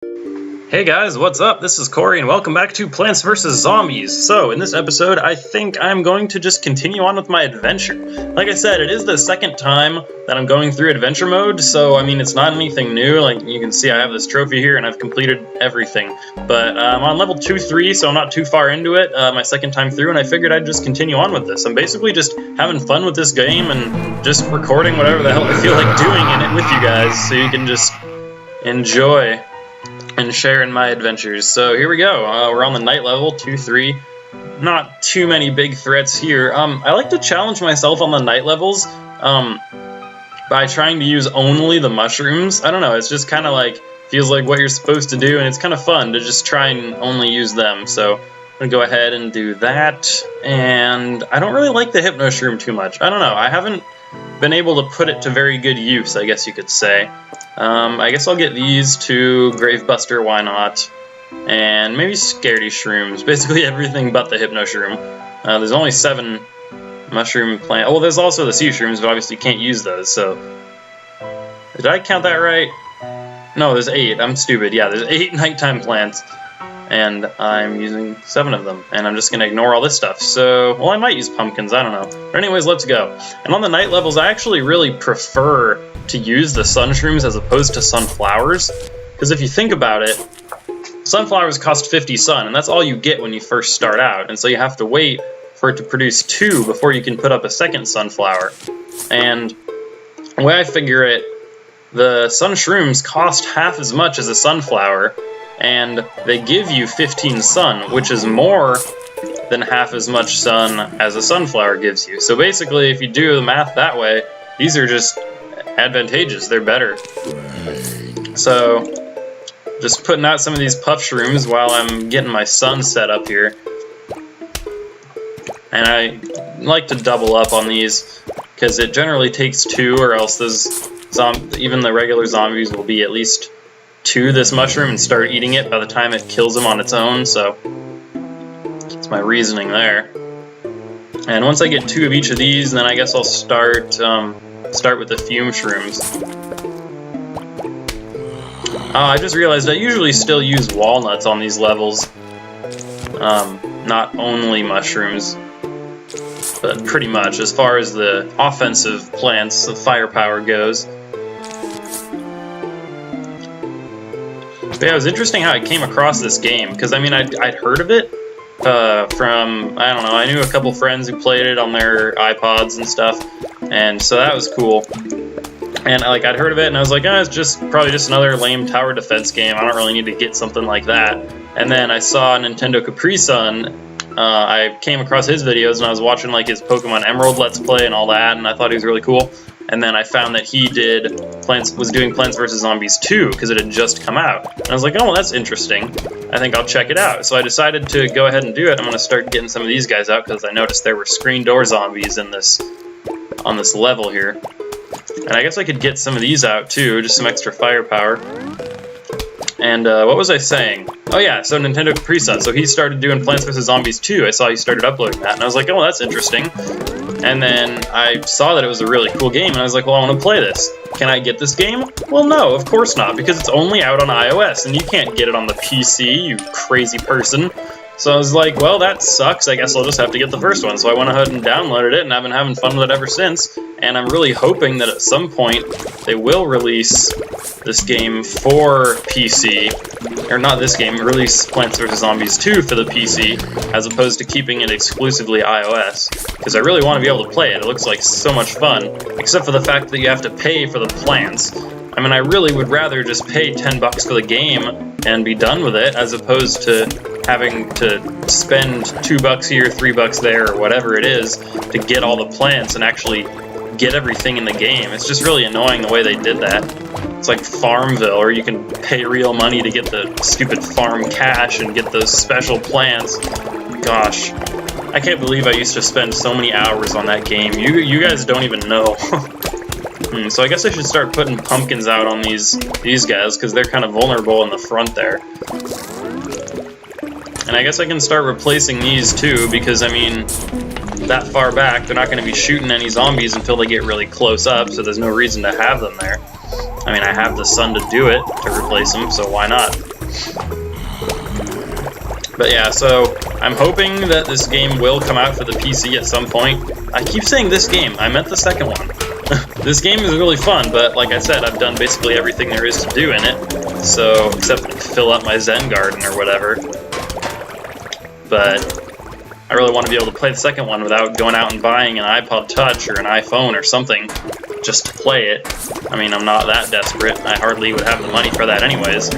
Hey guys, what's up? This is Corey and welcome back to Plants vs. Zombies. So, in this episode, I think I'm going to just continue on with my adventure. Like I said, it is the second time that I'm going through adventure mode, so I mean, it's not anything new. Like, you can see I have this trophy here and I've completed everything. But I'm on level 2-3, so I'm not too far into it, my second time through, and I figured I'd just continue on with this. I'm basically just having fun with this game and just recording whatever the hell I feel like doing in it with you guys, so you can just enjoy and share in my adventures. So here we go. We're on the night level, 2-3. Not too many big threats here. I like to challenge myself on the night levels by trying to use only the mushrooms. I don't know, it's just kind of like, feels like what you're supposed to do, and it's kind of fun to just try and only use them. So I'm going to go ahead and do that. And I don't really like the hypno shroom too much. I don't know, I haven't been able to put it to very good use, I guess you could say. I guess I'll get these two, Gravebuster, why not, and maybe Scaredy Shrooms, basically everything but the Hypno Shroom. There's only 7 mushroom plants. Well, there's also the Sea Shrooms, but obviously you can't use those, so... Did I count that right? No, there's 8, I'm stupid, yeah, there's 8 nighttime plants, and I'm using 7 of them, and I'm just going to ignore all this stuff, so... Well, I might use pumpkins, I don't know. But anyways, let's go. And on the night levels, I actually really prefer to use the sun shrooms as opposed to sunflowers, because if you think about it, sunflowers cost 50 sun, and that's all you get when you first start out, and so you have to wait for it to produce 2 before you can put up a second sunflower. And the way I figure it, the sun shrooms cost half as much as a sunflower, and they give you 15 sun, which is more than half as much sun as a sunflower gives you. So basically, if you do the math that way, these are just advantageous, they're better. So, just putting out some of these puff shrooms while I'm getting my sun set up here. And I like to double up on these, because it generally takes 2, or else those even the regular zombies will be at least 2 this mushroom and start eating it by the time it kills them on its own, so that's my reasoning there. And once I get 2 of each of these, then I guess I'll start with the fume shrooms. I just realized I usually still use walnuts on these levels, not only mushrooms, but pretty much as far as the offensive plants, the firepower goes. But yeah, it was interesting how I came across this game, because I mean, I'd heard of it from, I don't know, I knew a couple friends who played it on their iPods and stuff, and so that was cool. And like, I'd heard of it, and I was like, oh, it's probably just another lame tower defense game, I don't really need to get something like that. And then I saw Nintendo Capri Sun, I came across his videos, and I was watching like his Pokemon Emerald Let's Play and all that, and I thought he was really cool. And then I found that he was doing Plants vs. Zombies 2, because it had just come out. And I was like, oh, well, that's interesting. I think I'll check it out. So I decided to go ahead and do it. I'm going to start getting some of these guys out, because I noticed there were screen door zombies on this level here. And I guess I could get some of these out, too, just some extra firepower. And what was I saying? Oh yeah, so Nintendo Capri Sun. So he started doing Plants vs. Zombies 2. I saw he started uploading that, and I was like, oh, that's interesting. And then I saw that it was a really cool game, and I was like, well, I want to play this. Can I get this game? Well, no, of course not, because it's only out on iOS, and you can't get it on the PC, you crazy person. So I was like, well, that sucks, I guess I'll just have to get the first one. So I went ahead and downloaded it, and I've been having fun with it ever since. And I'm really hoping that at some point they will release this game for PC, or not this game, release Plants vs. Zombies 2 for the PC, as opposed to keeping it exclusively iOS, because I really want to be able to play it. It looks like so much fun, except for the fact that you have to pay for the plants. I mean, I really would rather just pay 10 bucks for the game and be done with it, as opposed to having to spend 2 bucks here, 3 bucks there, or whatever it is, to get all the plants and actually get everything in the game. It's just really annoying the way they did that. It's like Farmville, or you can pay real money to get the stupid farm cash and get those special plants. Gosh, I can't believe I used to spend so many hours on that game. You guys don't even know. So I guess I should start putting pumpkins out on these guys, because they're kind of vulnerable in the front there. And I guess I can start replacing these too, because I mean, that far back, they're not going to be shooting any zombies until they get really close up, so there's no reason to have them there. I mean, I have the sun to do it, to replace them, so why not? But yeah, so I'm hoping that this game will come out for the PC at some point. I keep saying this game, I meant the second one. This game is really fun, but like I said, I've done basically everything there is to do in it. So, except like, fill up my Zen garden or whatever. But I really want to be able to play the second one without going out and buying an iPod Touch or an iPhone or something just to play it. I mean, I'm not that desperate. I hardly would have the money for that anyways.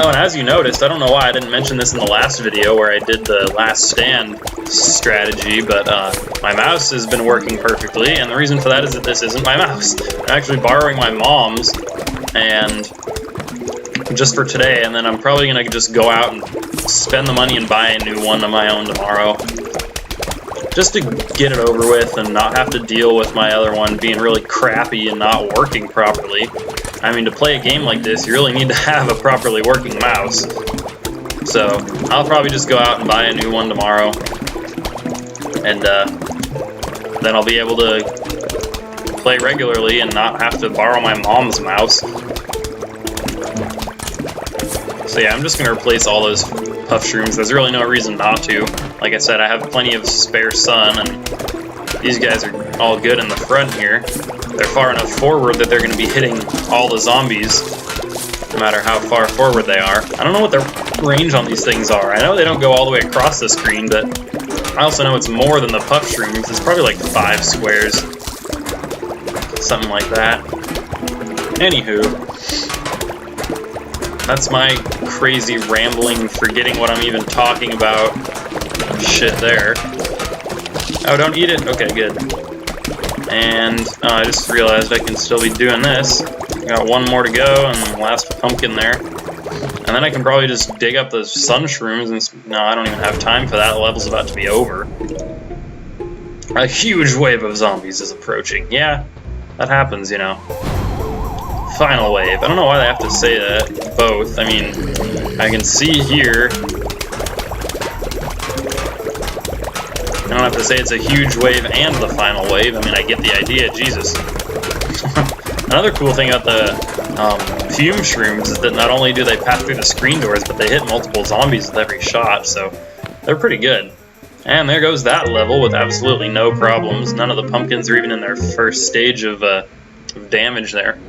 Oh, and as you noticed, I don't know why I didn't mention this in the last video where I did the last stand strategy, but my mouse has been working perfectly, and the reason for that is that this isn't my mouse. I'm actually borrowing my mom's, and just for today, and then I'm probably going to just go out and spend the money and buy a new one of my own tomorrow. Just to get it over with and not have to deal with my other one being really crappy and not working properly. I mean, to play a game like this, you really need to have a properly working mouse. So, I'll probably just go out and buy a new one tomorrow. And then I'll be able to play regularly and not have to borrow my mom's mouse. So yeah, I'm just going to replace all those puff shrooms. There's really no reason not to. Like I said, I have plenty of spare sun, and these guys are all good in the front here. They're far enough forward that they're going to be hitting all the zombies, no matter how far forward they are. I don't know what the range on these things are. I know they don't go all the way across the screen, but I also know it's more than the puff shrooms. It's probably like 5 squares. Something like that. Anywho, that's my crazy rambling, forgetting what I'm even talking about shit there. Oh, don't eat it? Okay, good. And I just realized I can still be doing this. Got one more to go, and the last pumpkin there. And then I can probably just dig up those sun shrooms, and no, I don't even have time for that. The level's about to be over. A huge wave of zombies is approaching. Yeah, that happens, you know. Final wave. I don't know why they have to say that. Both. I mean, I can see here. I don't have to say it's a huge wave and the final wave. I mean, I get the idea. Jesus. Another cool thing about the fume shrooms is that not only do they pass through the screen doors, but they hit multiple zombies with every shot, so they're pretty good. And there goes that level with absolutely no problems. None of the pumpkins are even in their first stage of damage there.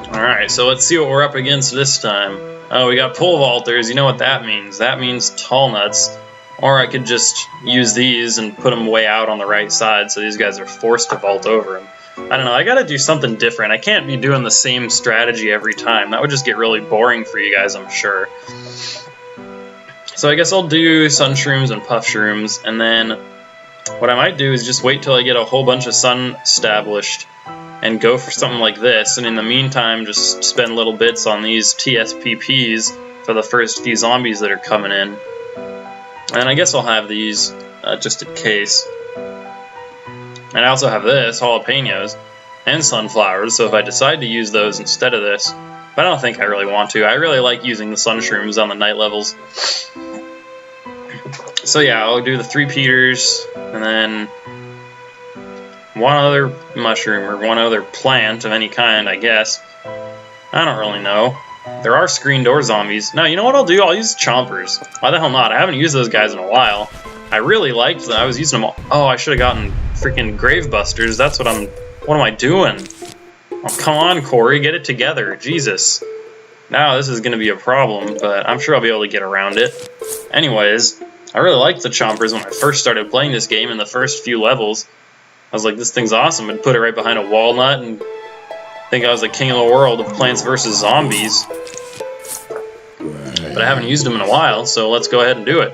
Alright, so let's see what we're up against this time. Oh, we got pole vaulters. You know what that means. That means tall nuts. Or I could just use these and put them way out on the right side so these guys are forced to vault over them. I don't know, I gotta do something different. I can't be doing the same strategy every time. That would just get really boring for you guys, I'm sure. So I guess I'll do sun shrooms and puff shrooms, and then what I might do is just wait till I get a whole bunch of sun established and go for something like this, and in the meantime just spend little bits on these TSPPs for the first few zombies that are coming in. And I guess I'll have these just in case. And I also have this, jalapenos, and sunflowers, so if I decide to use those instead of this, but I don't think I really want to. I really like using the sun shrooms on the night levels. So yeah, I'll do the 3 Peters, and then one other mushroom, or one other plant of any kind, I guess. I don't really know. There are screen door zombies. No, you know what I'll do? I'll use chompers. Why the hell not? I haven't used those guys in a while. I really liked them. I was using them all. Oh, I should have gotten freaking Gravebusters. That's what am I doing? Oh, come on, Corey. Get it together. Jesus. Now this is going to be a problem, but I'm sure I'll be able to get around it. Anyways, I really liked the chompers when I first started playing this game in the first few levels. I was like, this thing's awesome, and put it right behind a walnut and think I was the king of the world of Plants vs. Zombies. But I haven't used them in a while, so let's go ahead and do it.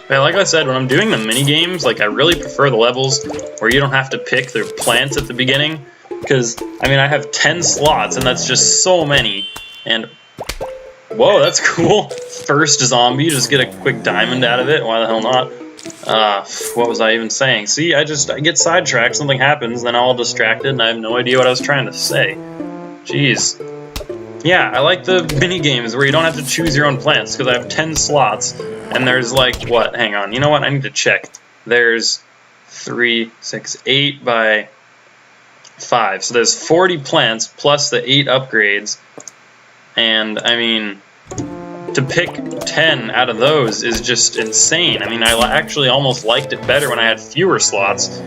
Yeah, like I said, when I'm doing the mini-games, like, I really prefer the levels where you don't have to pick the plants at the beginning, because, I mean, I have 10 slots, and that's just so many, and, whoa, that's cool. First zombie, just get a quick diamond out of it, why the hell not? What was I even saying? See, I get sidetracked, something happens, then I'm all distracted, and I have no idea what I was trying to say. Jeez. Yeah, I like the mini-games where you don't have to choose your own plants, because I have 10 slots, and there's like, what? Hang on, you know what? I need to check. There's 3, 6, 8 by 5. So there's 40 plants plus the 8 upgrades. And, I mean, to pick 10 out of those is just insane. I mean, I actually almost liked it better when I had fewer slots.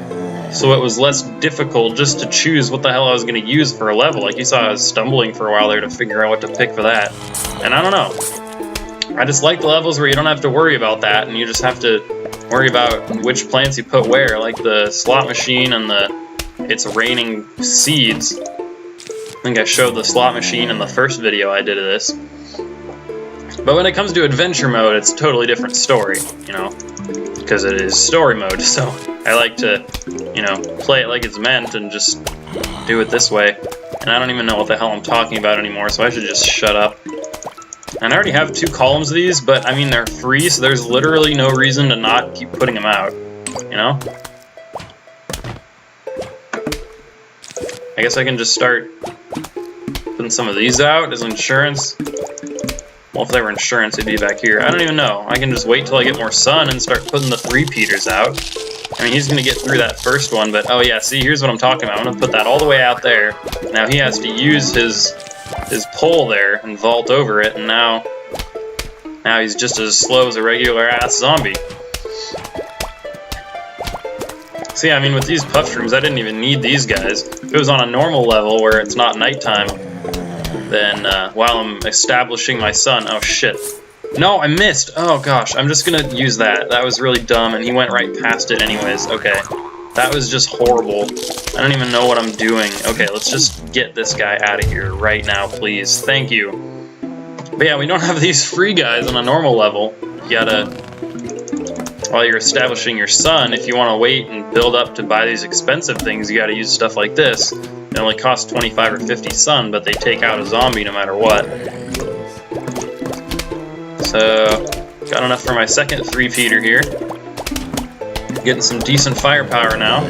So it was less difficult just to choose what the hell I was going to use for a level. Like you saw, I was stumbling for a while there to figure out what to pick for that. And I don't know. I just like the levels where you don't have to worry about that, and you just have to worry about which plants you put where, like the slot machine and it's raining seeds. I think I showed the slot machine in the first video I did of this. But when it comes to adventure mode, it's a totally different story, you know, because it is story mode, so I like to, you know, play it like it's meant and just do it this way. And I don't even know what the hell I'm talking about anymore, so I should just shut up. And I already have 2 columns of these, but I mean, they're free, so there's literally no reason to not keep putting them out, you know? I guess I can just start putting some of these out as insurance. Well, if they were insurance, it'd be back here. I don't even know. I can just wait till I get more sun and start putting the 3-peaters out. I mean, he's going to get through that first one, but oh yeah, see, here's what I'm talking about. I'm going to put that all the way out there. Now he has to use his pole there and vault over it, and now he's just as slow as a regular-ass zombie. See, I mean, with these puff shrooms, I didn't even need these guys. If it was on a normal level where it's not nighttime, then while I'm establishing my sun... Oh, shit. No, I missed! Oh, gosh, I'm just gonna use that. That was really dumb, and he went right past it anyways. Okay. That was just horrible. I don't even know what I'm doing. Okay, let's just get this guy out of here right now, please. Thank you. But yeah, we don't have these free guys on a normal level. You gotta... While you're establishing your sun, if you want to wait and build up to buy these expensive things, you gotta use stuff like this. They only cost 25 or 50 sun, but they take out a zombie no matter what. So, got enough for my second 3-peater here. Getting some decent firepower now.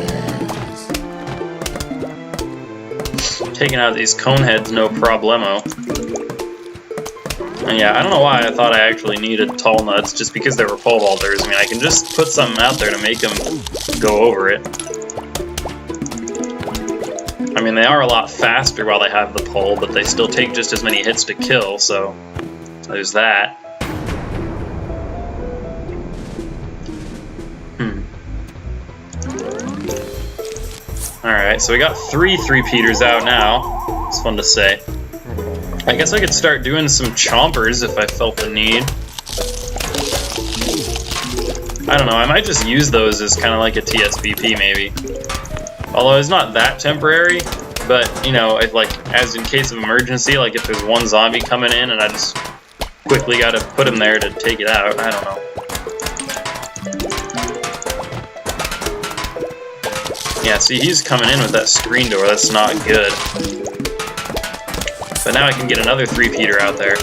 Taking out these cone heads, no problemo. And yeah, I don't know why I thought I actually needed tall nuts, just because they were pole vaulters. I mean, I can just put something out there to make them go over it. I mean, they are a lot faster while they have the pole, but they still take just as many hits to kill, so there's that. Alright, so we got 3 3-peaters out now. It's fun to say. I guess I could start doing some chompers if I felt the need. I don't know, I might just use those as kind of like a TSBP maybe. Although it's not that temporary, but, you know, if, like, as in case of emergency, like if there's one zombie coming in and I just quickly gotta put him there to take it out, I don't know. Yeah, see, he's coming in with that screen door, that's not good. But now I can get another 3-peater out there.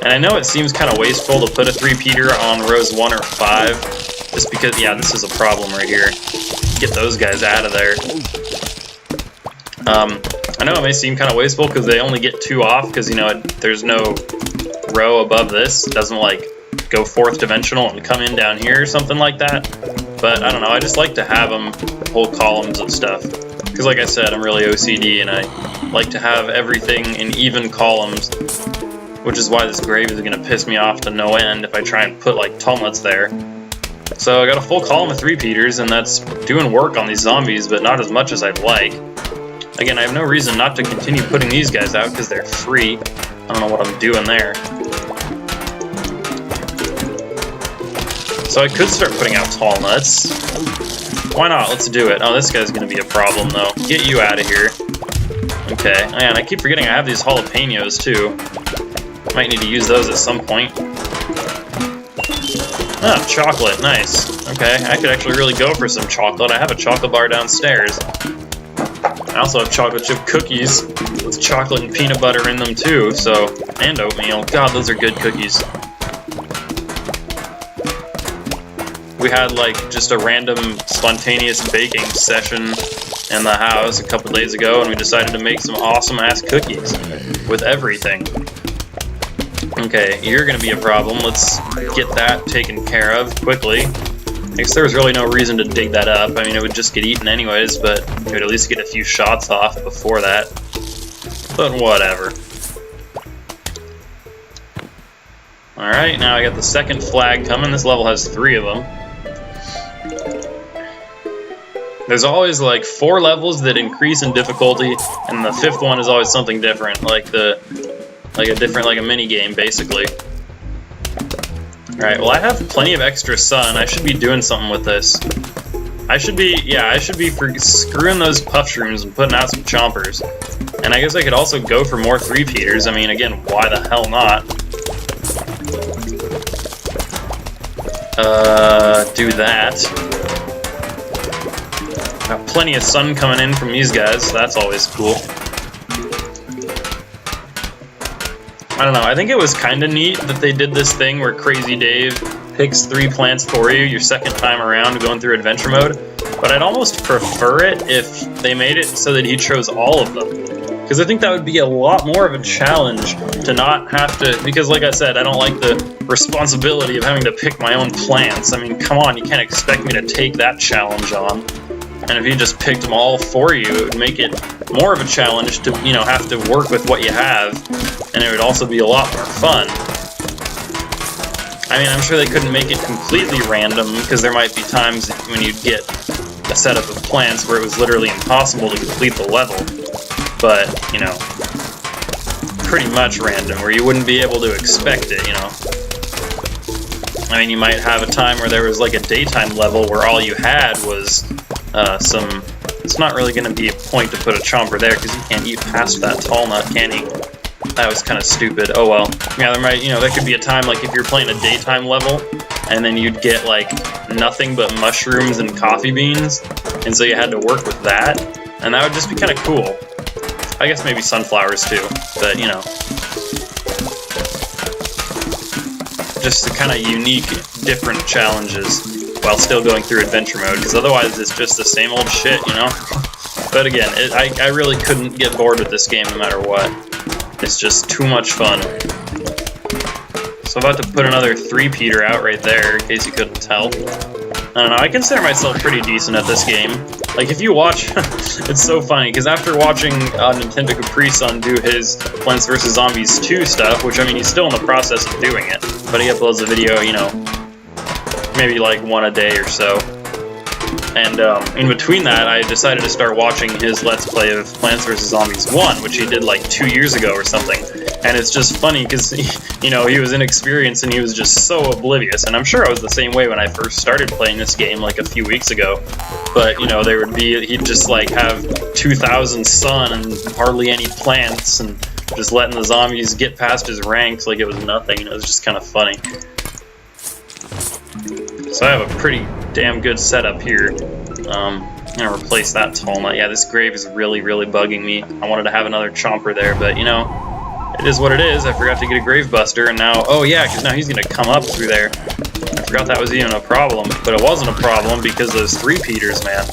And I know it seems kind of wasteful to put a 3-peater on rows 1 or 5, just because, yeah, this is a problem right here. Get those guys out of there. I know it may seem kind of wasteful because they only get 2 off, because, you know, there's no row above this. It doesn't, like, go 4th dimensional and come in down here or something like that. But, I don't know, I just like to have them whole columns of stuff. Because, like I said, I'm really OCD, and I like to have everything in even columns, which is why this grave is going to piss me off to no end if I try and put, like, tall nuts there. So I got a full column of 3-peaters, and that's doing work on these zombies, but not as much as I'd like. Again, I have no reason not to continue putting these guys out, because they're free. I don't know what I'm doing there. So I could start putting out tall nuts. Why not? Let's do it. Oh, this guy's going to be a problem, though. Get you out of here. Okay. Oh, yeah, and I keep forgetting I have these jalapenos, too. Might need to use those at some point. Ah, chocolate. Nice. Okay, I could actually really go for some chocolate. I have a chocolate bar downstairs. I also have chocolate chip cookies with chocolate and peanut butter in them, too, so... And oatmeal. God, those are good cookies. We had, like, just a random spontaneous baking session in the house a couple days ago, and we decided to make some awesome-ass cookies with everything. Okay, you're gonna be a problem. Let's get that taken care of quickly. I guess there was really no reason to dig that up. I mean, it would just get eaten anyways, but you would at least get a few shots off before that. But whatever. Alright, now I got the second flag coming. This level has 3 of them. There's always like 4 levels that increase in difficulty, and the 5th one is always something different, like a mini game basically. Alright, well I have plenty of extra sun. I should be doing something with this. I should be screwing those puff shrooms and putting out some chompers. And I guess I could also go for more 3-peaters. I mean, again, why the hell not? Do that. Got plenty of sun coming in from these guys, so that's always cool. I don't know, I think it was kind of neat that they did this thing where Crazy Dave picks 3 plants for you your second time around going through adventure mode, but I'd almost prefer it if they made it so that he chose all of them. Because I think that would be a lot more of a challenge to not have to, because like I said, I don't like the responsibility of having to pick my own plants. I mean, come on, you can't expect me to take that challenge on. And if you just picked them all for you, it would make it more of a challenge to, you know, have to work with what you have, and it would also be a lot more fun. I mean, I'm sure they couldn't make it completely random, because there might be times when you'd get a setup of plants where it was literally impossible to complete the level. But, you know, pretty much random, where you wouldn't be able to expect it, you know. I mean, you might have a time where there was like a daytime level where all you had was it's not really going to be a point to put a chomper there, because you can't eat past that tall nut, can you? That was kind of stupid. Oh well. Yeah, there might, you know, there could be a time like if you're playing a daytime level, and then you'd get like nothing but mushrooms and coffee beans, and so you had to work with that, and that would just be kind of cool. I guess maybe sunflowers too, but you know. Just the kind of unique, different challenges while still going through adventure mode, because otherwise it's just the same old shit, you know? But again, I really couldn't get bored with this game no matter what. It's just too much fun. So I'm about to put another 3-peater out right there, in case you couldn't tell. I don't know, I consider myself pretty decent at this game. Like, if you watch, it's so funny, because after watching Nintendo Capri Sun do his Plants vs. Zombies 2 stuff, which, I mean, he's still in the process of doing it, but he uploads a video, you know, maybe like 1 a day or so. And in between that, I decided to start watching his Let's Play of Plants vs. Zombies 1, which he did like 2 years ago or something. And it's just funny because, you know, he was inexperienced and he was just so oblivious. And I'm sure I was the same way when I first started playing this game like a few weeks ago. But, you know, he'd just like have 2,000 sun and hardly any plants and just letting the zombies get past his ranks like it was nothing. It was just kind of funny. So I have a pretty damn good setup here. I'm gonna replace that tall nut. Yeah, this grave is really, really bugging me. I wanted to have another chomper there, but you know, it is what it is. I forgot to get a grave buster, and now, oh yeah, because now he's gonna come up through there. I forgot that was even a problem, but it wasn't a problem because those 3-peaters, man.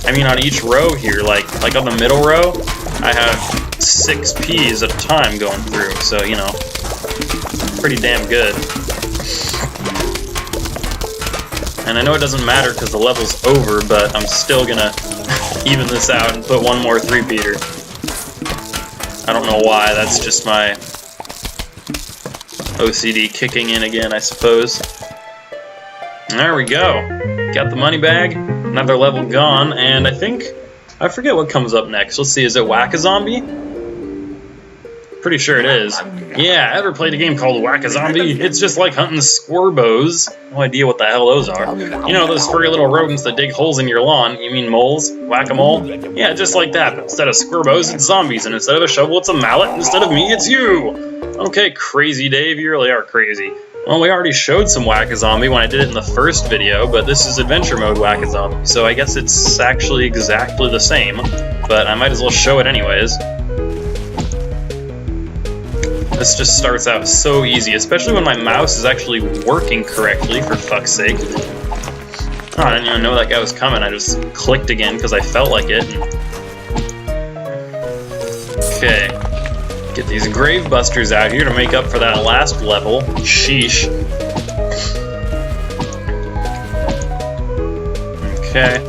I mean, on each row here, like on the middle row, I have 6 peas at a time going through, so you know, pretty damn good. And I know it doesn't matter because the level's over, but I'm still gonna even this out and put one more 3-peater. I don't know why, that's just my OCD kicking in again, I suppose. There we go. Got the money bag, another level gone, and I forget what comes up next. Let's see, is it Whack-A-Zombie? Pretty sure it is. Yeah, ever played a game called Whack-A-Zombie? It's just like hunting squirbows. No idea what the hell those are. You know those furry little rodents that dig holes in your lawn? You mean moles? Whack-A-mole? Yeah, just like that, but instead of squirbows, it's zombies, and instead of a shovel, it's a mallet, and instead of me, it's you! Okay, Crazy Dave, you really are crazy. Well, we already showed some Whack-A-Zombie when I did it in the first video, but this is Adventure Mode Whack-A-Zombie, so I guess it's actually exactly the same, but I might as well show it anyways. This just starts out so easy, especially when my mouse is actually working correctly, for fuck's sake. Oh, I didn't even know that guy was coming, I just clicked again because I felt like it. Okay, get these grave busters out here to make up for that last level. Sheesh. Okay.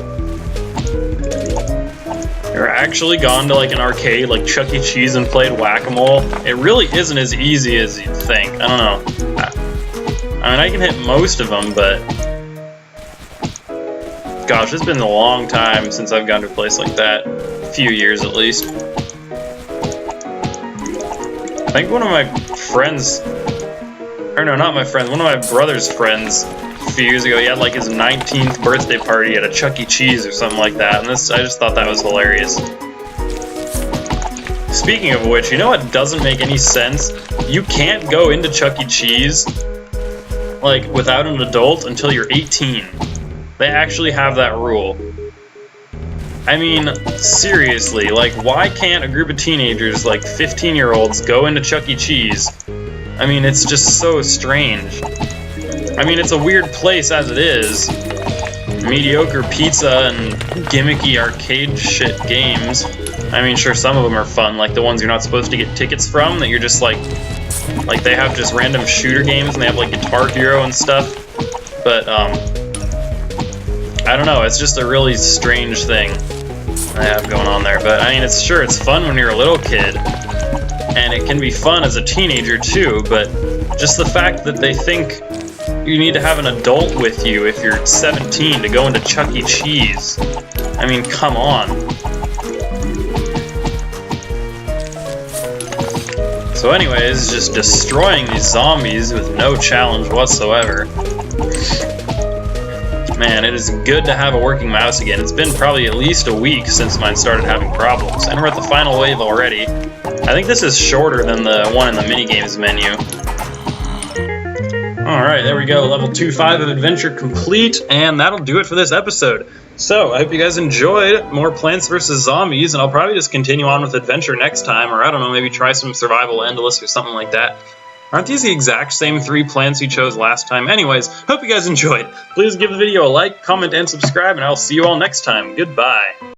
You're actually gone to like an arcade like Chuck E. Cheese and played whack-a-mole. It really isn't as easy as you'd think. I don't know. I mean, I can hit most of them, but gosh, it's been a long time since I've gone to a place like that. A few years at least. I think one of my friends, or no, not my friends, one of my brother's friends a few years ago, he had like his 19th birthday party at a Chuck E. Cheese or something like that, and I just thought that was hilarious. Speaking of which, you know what doesn't make any sense? You can't go into Chuck E. Cheese like without an adult until you're 18. They actually have that rule. I mean, seriously, like, why can't a group of teenagers, like 15-year-olds, go into Chuck E. Cheese? I mean, it's just so strange. I mean, it's a weird place as it is. Mediocre pizza and gimmicky arcade shit games. I mean, sure, some of them are fun, like the ones you're not supposed to get tickets from, that you're just like they have just random shooter games, and they have like Guitar Hero and stuff. But, I don't know, it's just a really strange thing I have going on there. But, I mean, it's fun when you're a little kid, and it can be fun as a teenager too, but just the fact that they think you need to have an adult with you if you're 17 to go into Chuck E. Cheese. I mean, come on. So anyways, just destroying these zombies with no challenge whatsoever. Man, it is good to have a working mouse again. It's been probably at least a week since mine started having problems, and we're at the final wave already. I think this is shorter than the one in the minigames menu. Alright, there we go. Level 2-5 of Adventure complete, and that'll do it for this episode. So, I hope you guys enjoyed more Plants vs. Zombies, and I'll probably just continue on with Adventure next time, or I don't know, maybe try some Survival Endless or something like that. Aren't these the exact same 3 plants you chose last time? Anyways, hope you guys enjoyed. Please give the video a like, comment, and subscribe, and I'll see you all next time. Goodbye.